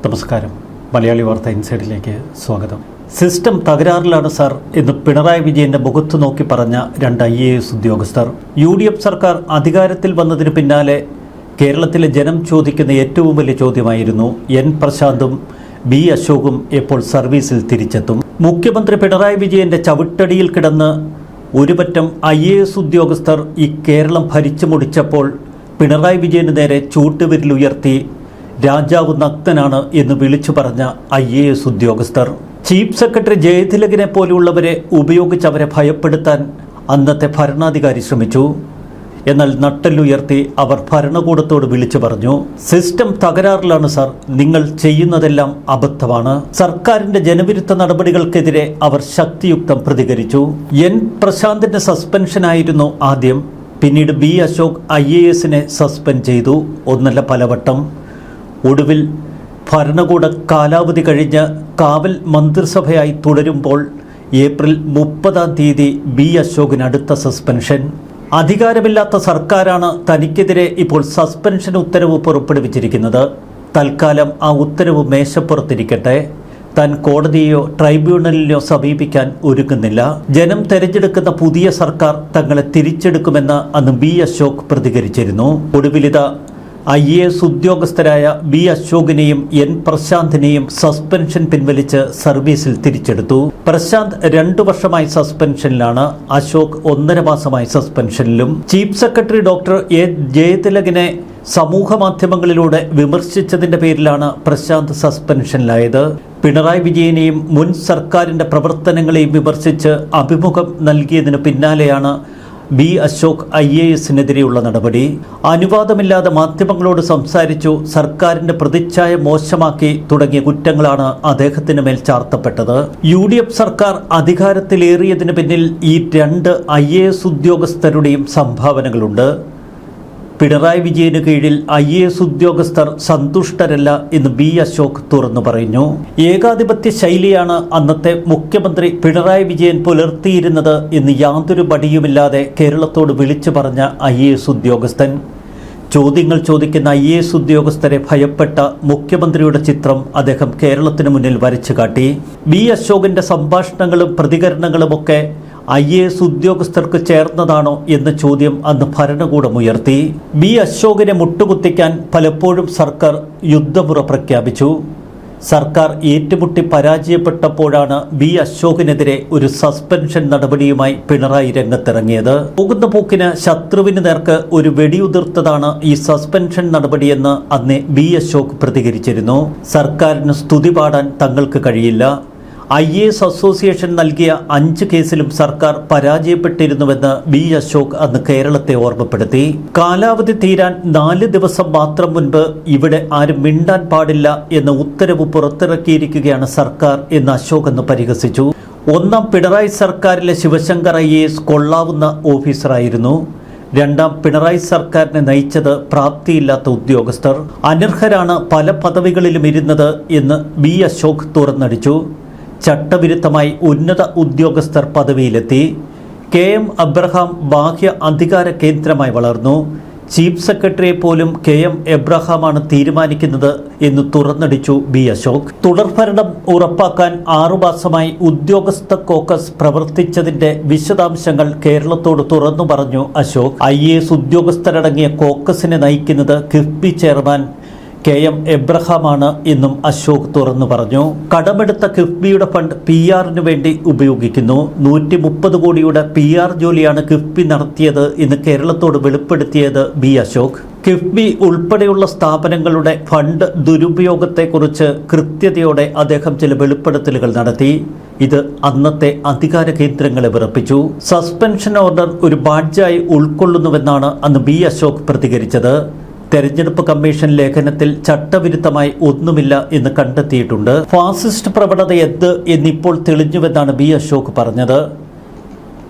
നമസ്കാരം. മലയാളി വാർത്ത ഇൻസൈഡിലേക്ക് സ്വാഗതം. സിസ്റ്റം തകരാറിലാണ് സാർ എന്ന് പിണറായി വിജയന്റെ മുഖത്ത് നോക്കി പറഞ്ഞ രണ്ട് IAS ഉദ്യോഗസ്ഥർ. UDF സർക്കാർ അധികാരത്തിൽ വന്നതിന് പിന്നാലെ കേരളത്തിലെ ജനം ചോദിക്കുന്ന ഏറ്റവും വലിയ ചോദ്യമായിരുന്നു N പ്രശാന്തും B അശോകും എപ്പോൾ സർവീസിൽ തിരിച്ചെത്തും. മുഖ്യമന്ത്രി പിണറായി വിജയന്റെ ചവിട്ടടിയിൽ കിടന്ന് ഒരുപറ്റം IAS ഉദ്യോഗസ്ഥർ ഈ കേരളം ഭരിച്ചു മുടിച്ചപ്പോൾ പിണറായി വിജയന് നേരെ ചൂട്ടുവിരലുയർത്തി രാജാവ് നഗ്നനാണ് എന്ന് വിളിച്ചു പറഞ്ഞ IAS ഉദ്യോഗസ്ഥർ. ചീഫ് സെക്രട്ടറി ജയതിലകിനെ പോലെയുള്ളവരെ ഉപയോഗിച്ച് അവരെ ഭയപ്പെടുത്താൻ അന്നത്തെ ഭരണാധികാരി ശ്രമിച്ചു. എന്നാൽ നട്ടെല്ലുയർത്തി അവർ ഭരണകൂടത്തോട് വിളിച്ചു പറഞ്ഞു, സിസ്റ്റം തകരാറിലാണ് സാർ, നിങ്ങൾ ചെയ്യുന്നതെല്ലാം അബദ്ധമാണ്. സർക്കാരിന്റെ ജനവിരുദ്ധ നടപടികൾക്കെതിരെ അവർ ശക്തിയുക്തം പ്രതികരിച്ചു. N പ്രശാന്തിന്റെ സസ്പെൻഷനായിരുന്നു ആദ്യം. പിന്നീട് B അശോക് IASനെ സസ്പെൻഡ് ചെയ്തു, ഒന്നല്ല പലവട്ടം. ഒടുവിൽ ഭരണകൂട കാലാവധി കഴിഞ്ഞ് കാവൽ മന്ത്രിസഭയായി തുടരുമ്പോൾ ഏപ്രിൽ 30 B അശോകിന് അടുത്ത സസ്പെൻഷൻ. അധികാരമില്ലാത്ത സർക്കാരാണ് തനിക്കെതിരെ ഇപ്പോൾ സസ്പെൻഷൻ ഉത്തരവ് പുറപ്പെടുവിച്ചിരിക്കുന്നത്. തൽക്കാലം ആ ഉത്തരവ് മേശപ്പുറത്തിരിക്കട്ടെ. താൻ കോടതിയെയോ ട്രൈബ്യൂണലിനെയോ സമീപിക്കാൻ ഒരുങ്ങുന്നില്ല. ജനം തെരഞ്ഞെടുക്കുന്ന പുതിയ സർക്കാർ തങ്ങളെ തിരിച്ചെടുക്കുമെന്ന് അന്ന് B അശോക് പ്രതികരിച്ചിരുന്നു. ഒടുവിലിത IAS ഉദ്യോഗസ്ഥരായ B അശോകിനെയും N പ്രശാന്തിനെയും സസ്പെൻഷൻ പിൻവലിച്ച് സർവീസിൽ തിരിച്ചെടുത്തു. പ്രശാന്ത് 2 വർഷമായി സസ്പെൻഷനിലാണ്. അശോക് 1.5 മാസമായി സസ്പെൻഷനിലും. ചീഫ് സെക്രട്ടറി ഡോക്ടർ A ജയതിലകിനെ സമൂഹ മാധ്യമങ്ങളിലൂടെ വിമർശിച്ചതിന്റെ പേരിലാണ് പ്രശാന്ത് സസ്പെൻഷനിലായത്. പിണറായി വിജയനെയും മുൻ സർക്കാരിന്റെ പ്രവർത്തനങ്ങളെയും വിമർശിച്ച് അഭിമുഖം നൽകിയതിനു പിന്നാലെയാണ് B അശോക് IASനെതിരെയുള്ള നടപടി. അനുവാദമില്ലാതെ മാധ്യമങ്ങളോട് സംസാരിച്ചു, സർക്കാരിന്റെ പ്രതിച്ഛായ മോശമാക്കി തുടങ്ങിയ കുറ്റങ്ങളാണ് അദ്ദേഹത്തിന് മേൽ ചാർത്തപ്പെട്ടത്. UDF സർക്കാർ അധികാരത്തിലേറിയതിന് പിന്നിൽ ഈ 2 IAS ഉദ്യോഗസ്ഥരുടെയും സംഭാവനകളുണ്ട്. പിണറായി വിജയന് കീഴിൽ IAS ഉദ്യോഗസ്ഥർ സന്തുഷ്ടരല്ല എന്ന് B അശോക് തുറന്നു പറഞ്ഞു. ഏകാധിപത്യ ശൈലിയാണ് അന്നത്തെ മുഖ്യമന്ത്രി പിണറായി വിജയൻ പുലർത്തിയിരുന്നത് എന്ന് യാതൊരു മടിയുമില്ലാതെ കേരളത്തോട് വിളിച്ചു പറഞ്ഞ IAS ഉദ്യോഗസ്ഥൻ. ചോദ്യങ്ങൾ ചോദിക്കുന്ന IAS ഉദ്യോഗസ്ഥരെ ഭയപ്പെട്ട മുഖ്യമന്ത്രിയുടെ ചിത്രം അദ്ദേഹം കേരളത്തിന് മുന്നിൽ വരച്ചു കാട്ടി. B അശോകിന്റെ സംഭാഷണങ്ങളും പ്രതികരണങ്ങളുമൊക്കെ IAS ഉദ്യോഗസ്ഥർക്ക് ചേർന്നതാണോ എന്ന ചോദ്യം അന്ന് ഭരണകൂടം ഉയർത്തി. B അശോകിനെ മുട്ടുകുത്തിക്കാൻ പലപ്പോഴും സർക്കാർ യുദ്ധമുറ പ്രഖ്യാപിച്ചു. സർക്കാർ ഏറ്റുമുട്ടി പരാജയപ്പെട്ടപ്പോഴാണ് B അശോകിനെതിരെ ഒരു സസ്പെൻഷൻ നടപടിയുമായി പിണറായി രംഗത്തിറങ്ങിയത്. പോകുന്ന പോക്കിന് ശത്രുവിന് നേർക്ക് ഒരു വെടിയുതിർത്തതാണ് ഈ സസ്പെൻഷൻ നടപടിയെന്ന് അന്ന് B അശോക് പ്രതികരിച്ചിരുന്നു. സർക്കാരിന് സ്തുതി പാടാൻ തങ്ങൾക്ക് കഴിയില്ല. IAS അസോസിയേഷൻ നൽകിയ 5 കേസിലും സർക്കാർ പരാജയപ്പെട്ടിരുന്നുവെന്ന് B അശോക് അന്ന് കേരളത്തെ ഓർമ്മപ്പെടുത്തി. കാലാവധി തീരാൻ 4 ദിവസം മാത്രം മുൻപ് ഇവിടെ ആരും മിണ്ടാൻ പാടില്ല എന്ന ഉത്തരവ് പുറത്തിറക്കിയിരിക്കുകയാണ് സർക്കാർ എന്ന് അശോക് അന്ന് പരിഹസിച്ചു. 1ാം പിണറായി സർക്കാരിലെ ശിവശങ്കർ IAS കൊള്ളാവുന്ന ഓഫീസറായിരുന്നു. 2ാം പിണറായി സർക്കാരിനെ നയിച്ചത് പ്രാപ്തിയില്ലാത്ത ഉദ്യോഗസ്ഥർ. അനർഹരാണ് പല പദവികളിലും ഇരുന്നത് എന്ന് B അശോക് തുറന്നടിച്ചു. ചട്ടവിരുദ്ധമായി ഉന്നത ഉദ്യോഗസ്ഥർ പദവിയിലെത്തി. KM എബ്രഹാം ബാഹ്യ അധികാര കേന്ദ്രമായി വളർന്നു. ചീഫ് സെക്രട്ടറിയെ പോലും KM എബ്രഹാമാണ് തീരുമാനിക്കുന്നത് എന്ന് തുറന്നടിച്ചു B അശോക്. തുടർഭരണം ഉറപ്പാക്കാൻ 6 മാസമായി ഉദ്യോഗസ്ഥ കോക്കസ് പ്രവർത്തിച്ചതിന്റെ വിശദാംശങ്ങൾ കേരളത്തോട് തുറന്നു പറഞ്ഞു അശോക്. IAS ഉദ്യോഗസ്ഥരടങ്ങിയ കോക്കസിനെ നയിക്കുന്നത് കിഫ്ബി ചെയർമാൻ KM എബ്രഹാമാണ് എന്നും അശോക് തുറന്നു പറഞ്ഞു. കടമെടുത്ത കിഫ്ബിയുടെ ഫണ്ട് PR-ന് വേണ്ടി ഉപയോഗിക്കുന്നു. 130 കോടിയുടെ PR ജോലിയാണ് കിഫ്ബി നടത്തിയത് എന്ന് കേരളത്തോട് വെളിപ്പെടുത്തിയത് B അശോക്. കിഫ്ബി ഉൾപ്പെടെയുള്ള സ്ഥാപനങ്ങളുടെ ഫണ്ട് ദുരുപയോഗത്തെക്കുറിച്ച് കൃത്യതയോടെ അദ്ദേഹം ചില വെളിപ്പെടുത്തലുകൾ നടത്തി. ഇത് അന്നത്തെ അധികാര കേന്ദ്രങ്ങളെ വിറപ്പിച്ചു. സസ്പെൻഷൻ ഓർഡർ ഒരു ബാഡ്ജായി ഉൾക്കൊള്ളുന്നുവെന്നാണ് അന്ന് B അശോക് പ്രതികരിച്ചത്. തെരഞ്ഞെടുപ്പ് കമ്മീഷൻ ലേഖനത്തിൽ ചട്ടവിരുദ്ധമായി ഒന്നുമില്ല എന്ന് കണ്ടെത്തിയിട്ടുണ്ട്. ഫാസിസ്റ്റ് പ്രവണത എന്ത് എന്നിപ്പോൾ തെളിഞ്ഞുവെന്നാണ് B അശോക് പറഞ്ഞത്.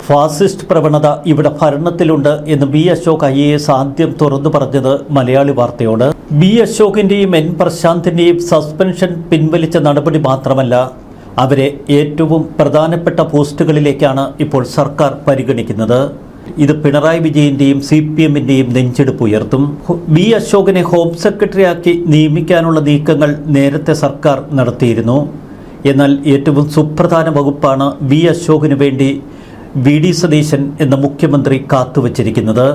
ഫാസിസ്റ്റ് പ്രവണത ഇവിടെ ഭരണത്തിലുണ്ട് എന്ന് B അശോക് IAS ആദ്യം തുറന്നു പറഞ്ഞത് മലയാളി വാർത്തയോട്. B അശോകിന്റെയും N പ്രശാന്തിന്റെയും സസ്പെൻഷൻ പിൻവലിച്ച നടപടി മാത്രമല്ല, അവരെ ഏറ്റവും പ്രധാനപ്പെട്ട പോസ്റ്റുകളിലേക്കാണ് ഇപ്പോൾ സർക്കാർ പരിഗണിക്കുന്നത്. ഇത് പിണറായി വിജയന്റെയും CPM-ന്റെയും നെഞ്ചെടുപ്പ് ഉയർത്തും. വി അശോകനെ ഹോം സെക്രട്ടറിയാക്കി നിയമിക്കാനുള്ള നീക്കങ്ങൾ നേരത്തെ സർക്കാർ നടത്തിയിരുന്നു. എന്നാൽ ഏറ്റവും സുപ്രധാന വകുപ്പാണ് വി അശോകന് വേണ്ടി VD സതീശൻ എന്ന മുഖ്യമന്ത്രി കാത്തുവച്ചിരിക്കുന്നത്.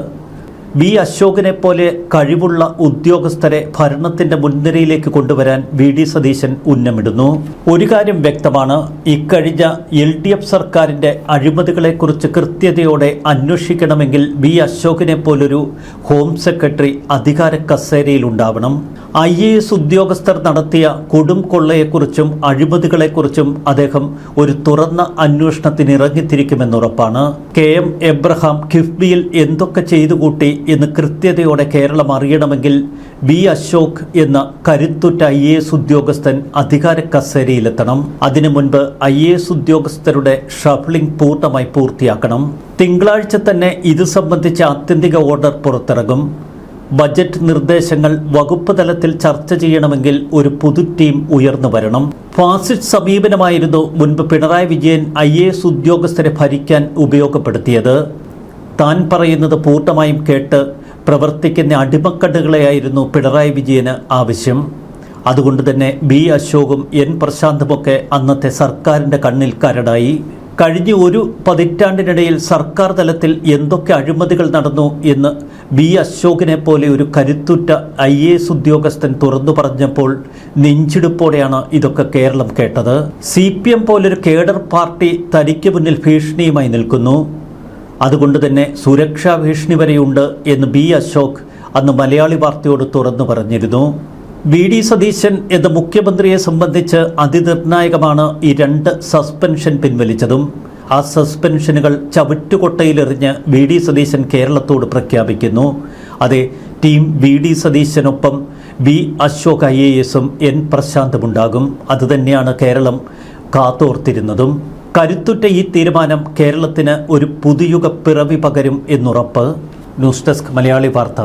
വി അശോകനെ പോലെ കഴിവുള്ള ഉദ്യോഗസ്ഥരെ ഭരണത്തിന്റെ മുൻനിരയിലേക്ക് കൊണ്ടുവരാൻ VD സതീശൻ ഉന്നമിടുന്നു. ഒരു കാര്യം വ്യക്തമാണ്, ഇക്കഴിഞ്ഞ LDF സർക്കാരിന്റെ അഴിമതികളെക്കുറിച്ച് കൃത്യതയോടെ അന്വേഷിക്കണമെങ്കിൽ വി അശോകനെ പോലൊരു ഹോം സെക്രട്ടറി അധികാര കസേരയിൽ ഉണ്ടാവണം. IAS ഉദ്യോഗസ്ഥർ നടത്തിയ കൊടും കൊള്ളയെക്കുറിച്ചും അഴിമതികളെക്കുറിച്ചും അദ്ദേഹം ഒരു തുറന്ന അന്വേഷണത്തിന് ഇറങ്ങിത്തിരിക്കുമെന്നുറപ്പാണ്. KM എബ്രഹാം കിഫ്ബിയിൽ എന്തൊക്കെ ചെയ്തു കൂട്ടി എന്ന് കൃത്യതയോടെ കേരളം അറിയണമെങ്കിൽ വി അശോക് എന്ന കരുത്തുറ്റ IAS ഉദ്യോഗസ്ഥൻ അധികാര കസേരയിലെത്തണം. അതിനു മുൻപ് IAS ഉദ്യോഗസ്ഥരുടെ ഷഫ്ലിംഗ് പൂർണ്ണമായി പൂർത്തിയാക്കണം. തിങ്കളാഴ്ച തന്നെ ഇത് സംബന്ധിച്ച ആത്യന്തിക ഓർഡർ പുറത്തിറങ്ങും. ബജറ്റ് നിർദ്ദേശങ്ങൾ വകുപ്പ് തലത്തിൽ ചർച്ച ചെയ്യണമെങ്കിൽ ഒരു പുതു ടീം ഉയർന്നു വരണം. ഫാസിസ്റ്റ് സമീപനമായിരുന്നു മുൻപ് പിണറായി വിജയൻ IAS ഉദ്യോഗസ്ഥരെ ഭരിക്കാൻ ഉപയോഗപ്പെടുത്തിയത്. താൻ പറയുന്നത് പൂർണ്ണമായും കേട്ട് പ്രവർത്തിക്കുന്ന അടിമക്കണ്ണുകളെയായിരുന്നു പിണറായി വിജയന് ആവശ്യം. അതുകൊണ്ട് തന്നെ ബി അശോകും N പ്രശാന്തുമൊക്കെ അന്നത്തെ സർക്കാരിൻ്റെ കണ്ണിൽ കരടായി. കഴിഞ്ഞ ഒരു പതിറ്റാണ്ടിനിടയിൽ സർക്കാർ തലത്തിൽ എന്തൊക്കെ അഴിമതികൾ നടന്നു എന്ന് ബി അശോകിനെ പോലെ ഒരു കരുത്തുറ്റ IAS ഉദ്യോഗസ്ഥൻ തുറന്നു പറഞ്ഞപ്പോൾ നെഞ്ചിടുപ്പോടെയാണ് ഇതൊക്കെ കേരളം കേട്ടത്. CPM പോലൊരു കേഡർ പാർട്ടി തനിക്ക് മുന്നിൽ ഭീഷണിയുമായി നിൽക്കുന്നു. അതുകൊണ്ട് തന്നെ സുരക്ഷാ ഭീഷണി വരെയുണ്ട് എന്ന് ബി അശോക് അന്ന് മലയാളി വാർത്തയോട് തുറന്നു പറഞ്ഞിരുന്നു. VD സതീശൻ എന്ന മുഖ്യമന്ത്രിയെ സംബന്ധിച്ച് അതിനിർണായകമാണ് ഈ 2 സസ്പെൻഷൻ പിൻവലിച്ചതും. ആ സസ്പെൻഷനുകൾ ചവിറ്റുകൊട്ടയിലെറിഞ്ഞ് VD സതീശൻ കേരളത്തോട് പ്രഖ്യാപിക്കുന്നു. അതെ, ടീം VD സതീശനൊപ്പം വി അശോക് IAS-ഉം N പ്രശാന്തുമുണ്ടാകും. അതുതന്നെയാണ് കേരളം കാത്തോർത്തിരുന്നതും. കരുത്തുറ്റ ഈ തീരുമാനം കേരളത്തിന് ഒരു പുതുയുഗ പിറവി പകരും എന്നുറപ്പ്. ന്യൂസ് ഡെസ്ക് മലയാളി വാർത്ത.